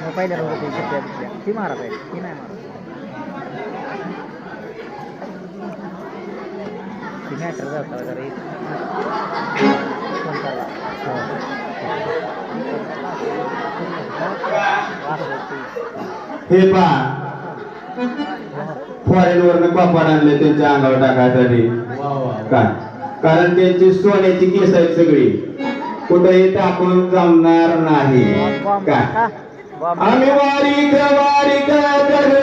पहिल्या रोगाची शिट्ट्या बिट्ट्या ती मारत आहे, ती नाही मारत. ती मॅटर जाता जरा एक हे पहा फॉरेन वरनं कॉपर आणले त्यांच्या अंगावर टाकायसाठी. काय कारण त्यांची सोन्याची केस आहेत सगळी, कुठेही टाकून जमणार नाही. काय आम्ही वारीक वारीक करू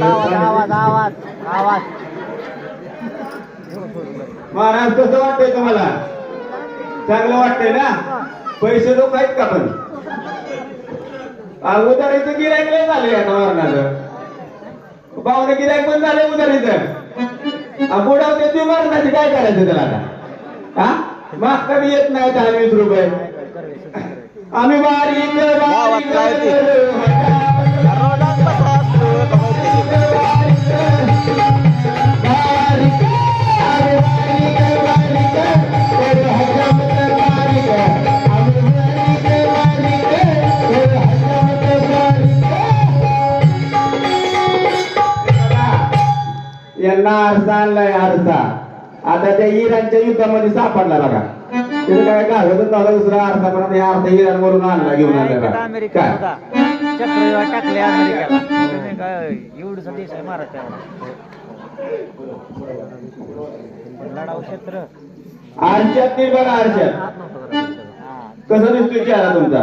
आवाज आवाज आवाज. महाराज कसं वाटतंय तुम्हाला? चांगलं वाटतंय ना? पैसे लोक आहेत का? पण उदारीचं गिरायक लय झाले आता मरणाचं. पाहुणे गिरायक पण झाले उदारीचं. बुडावते ती मरणाची काय करायचं त्याला आता? हा माग कमी येत नाही 10-20 रुपये. आम्ही वारीक यांना आरसा आणलाय आरसा. आता त्या इराणच्या युद्धामध्ये सापडला बघा. तिथे काय घालतच नव्हता दुसरा आरसा, पण या आरसा इराणवरून आणला घेऊन आलेला. अमेरिका होता चक्र टाकले अमेरिकेला. काय एवढं देश आहे महाराष्ट्राला लढाऊ क्षेत्र. आरशात नाही बघा, आरशात कसं दिसतोय चेहरा तुमचा?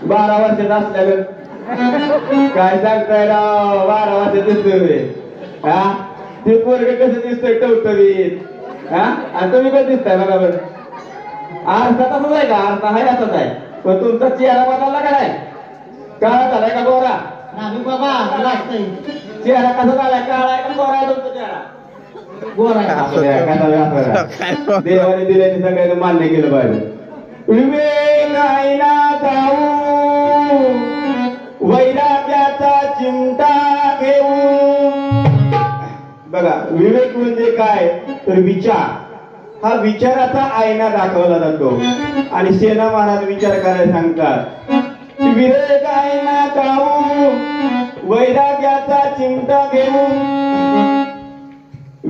12 वर्षात असल्यावर काय सांगताय राव? 12 वर्षात दिसतोय. हा ते पोरगे कसं दिसतोय टवटवीत. हा आणि तुम्ही कसं दिसताय बघा बरं. आरसा तसंच आहे का? आरसा आहे असंच आहे, पण तुमचा चेहरा बदलला का नाही? काळा झालाय का गोरा? चेहरा कसा झालाय? काळा आहे का गोरा आहे तुमचा चेहरा? देवाने दिल्याने सगळ्यांना मान्य केलं पाहिजे. विवेक आईना जाऊ वैराग्याचा चिमटा घेऊ. बघा विवेक म्हणजे काय तर विचार. हा विचाराचा आईना दाखवला जातो. आणि सेना महाराज विचार करायला सांगतात. विवेक आईना जाऊ वैराग्याचा चिमटा घेऊ.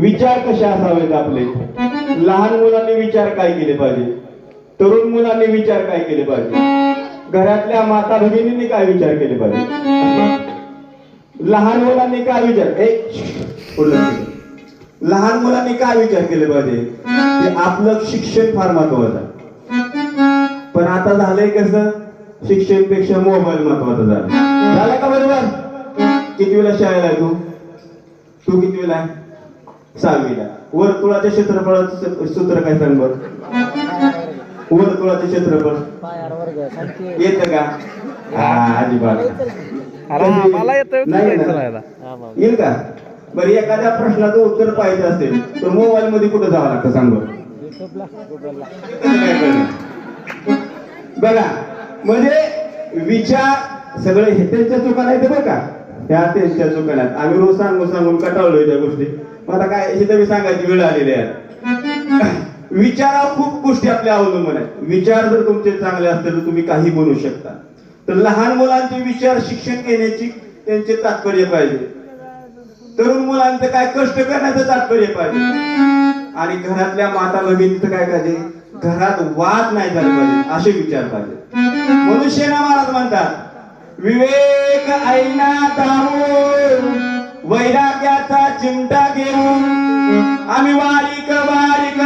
विचार कसे असावेत आपले? लहान मुलांनी विचार काय केले पाहिजे? तरुण मुलांनी विचार काय केले पाहिजे? घरातल्या माता भगिनींनी काय विचार केले पाहिजे? लहान मुलांनी काय विचार लहान मुलांनी काय विचार केले पाहिजे? की आपलं शिक्षण फार महत्वाचं. पण आता झालंय कसं? शिक्षण पेक्षा मोबाईल महत्वाचा झाला का? बरोबर. कितवीला शाळेला आहे तू? तू कितवीला आहे? 6वीला. वर्तुळाच्या क्षेत्रफळाचं सूत्र काय सांग बर? वर्तुळाचे क्षेत्रफळ येत का? अजिबात येईल का? बरं एखाद्या प्रश्नाचं उत्तर पाहिजे असेल तर मोबाईल मध्ये कुठं जावं लागतं सांग बर? बघा म्हणजे विचार सगळे हे त्यांच्या चुका नाही बरं का? ह्या त्यांच्या चुका नाहीत. आम्ही रोज सांगून कटाळलोय त्या गोष्टी. आता काय इथे मी सांगायची वेळ आलेली आहे. विचारावर खूप गोष्टी आपल्या अवलंबून आहेत. विचार जर तुमचे चांगले असतील तर तुम्ही काही बनवू शकता. तर लहान मुलांचे विचार शिक्षण घेण्याची त्यांचे तात्पर्य पाहिजे. तरुण मुलांचं काय कष्ट करण्याचं तात्पर्य पाहिजे. आणि घरातल्या माता भगिनीचं काय पाहिजे? घरात वाद नाही झाले पाहिजे असे विचार पाहिजे. मनुष्य महाराज म्हणतात विवेक ऐना दारू चिमटा घेऊन आम्ही वारीक वारीक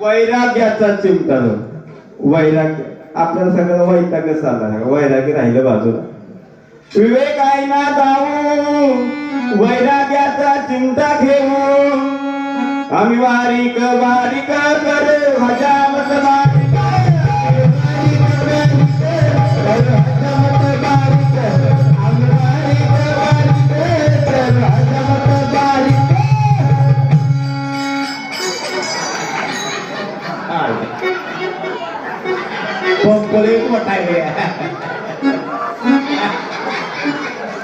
वैराग्याचा चिमटा वैराग्य आपल्याला सगळं वैतागच आला वैराग्य राहिलं बाजूला विवेक आहे ना जाऊ वैराग्याचा चिमटा घेऊन आम्ही वारीक वारीक करे हजामत वारीक पंपले मोठाले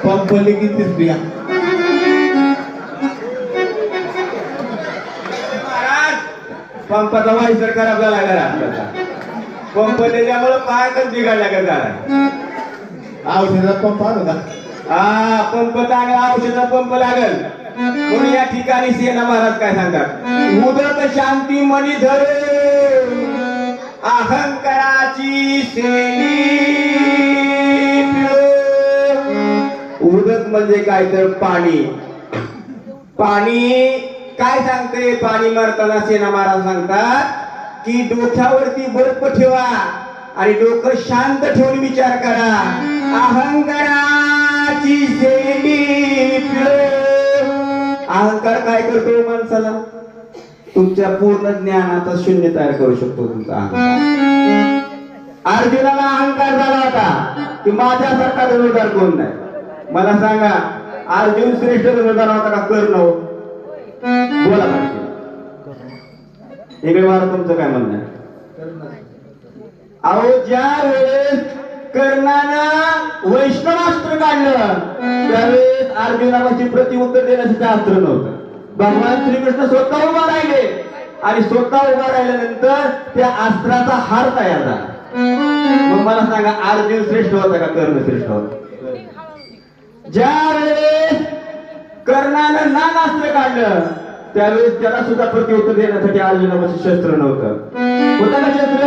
पंपले किती प्रिया पंपाचा वाई सरकार आपल्याला लागला पंप त्याच्यामुळे पायच बिघडला का झाला औषधात पंप आलो का हा पंप चांगला औषधा पंप लागल म्हणून या ठिकाणी सेना महाराज काय सांगतात उदक शांती मनी धरे अहंकाराची सेनी पिळो. उदक म्हणजे काय तर पाणी पाणी काय सांगते पाणी मारताना सेना महाराज सांगतात की डोक्यावरती बर्फ ठेवा आणि डोकं शांत ठेवून विचार करा अहंकाराची सेनी पिळो. अहंकार काय करतो माणसाला तुमच्या पूर्ण ज्ञानाचा शून्य तयार करू शकतो तुमचा अहंकार. अर्जुनाला अहंकार झाला होता की माझ्यासारखा धनुर्धार कोण नाही. मला सांगा अर्जुन श्रेष्ठ धनुर्धार होता का कर्ण बोला पाहिजे इकडे मला तुमचं काय म्हणणं आहे. अहो ज्या वेळेस कर्णानं वैष्णवास्त्र काढलं त्यावेळेस अर्जुनाची प्रतिउत्तर देण्यासाठी अस्त्र नव्हतं. भगवान श्रीकृष्ण स्वतः उभा राहिले आणि स्वतः उभा राहिल्यानंतर त्या अस्त्राचा हार तयार झाला. मग मला सांगा अर्जुन श्रेष्ठ होता का कर्ण श्रेष्ठ होता. ज्या वेळेस कर्णानं नागास्त्र काढलं त्यावेळेस त्याला सुद्धा प्रतिउत्तर देण्यासाठी अर्जुनापाशी शस्त्र नव्हतं. होतं का शस्त्र.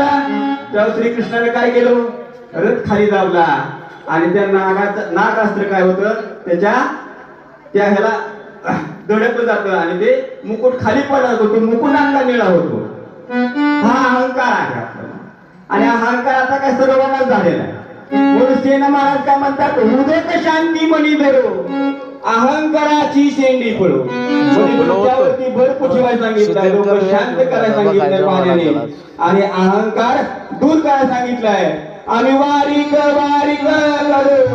तेव्हा श्रीकृष्णाने काय केलं रथ खाली दाबला आणि त्या नागास्त्र काय होतं त्याच्या त्या ह्याला धडकलं जातं आणि ते मुकुट खाली पडत होतो मुकुटांचा निळा होतो. हा अहंकार आहे आपल्याला आणि अहंकार आता काय सर्वांनाच झालेला आहे. म्हणून सेना महाराज काय म्हणतात उदक शांती मनी धरो अहंकाराची शेंडी पडो. त्यावरती बर्फ ठेवायला सांगितलंय लोक शांत करायला सांगितलंय पाण्याने आणि अहंकार दूर करायला सांगितलंय. आम्ही वारीक वारीक करू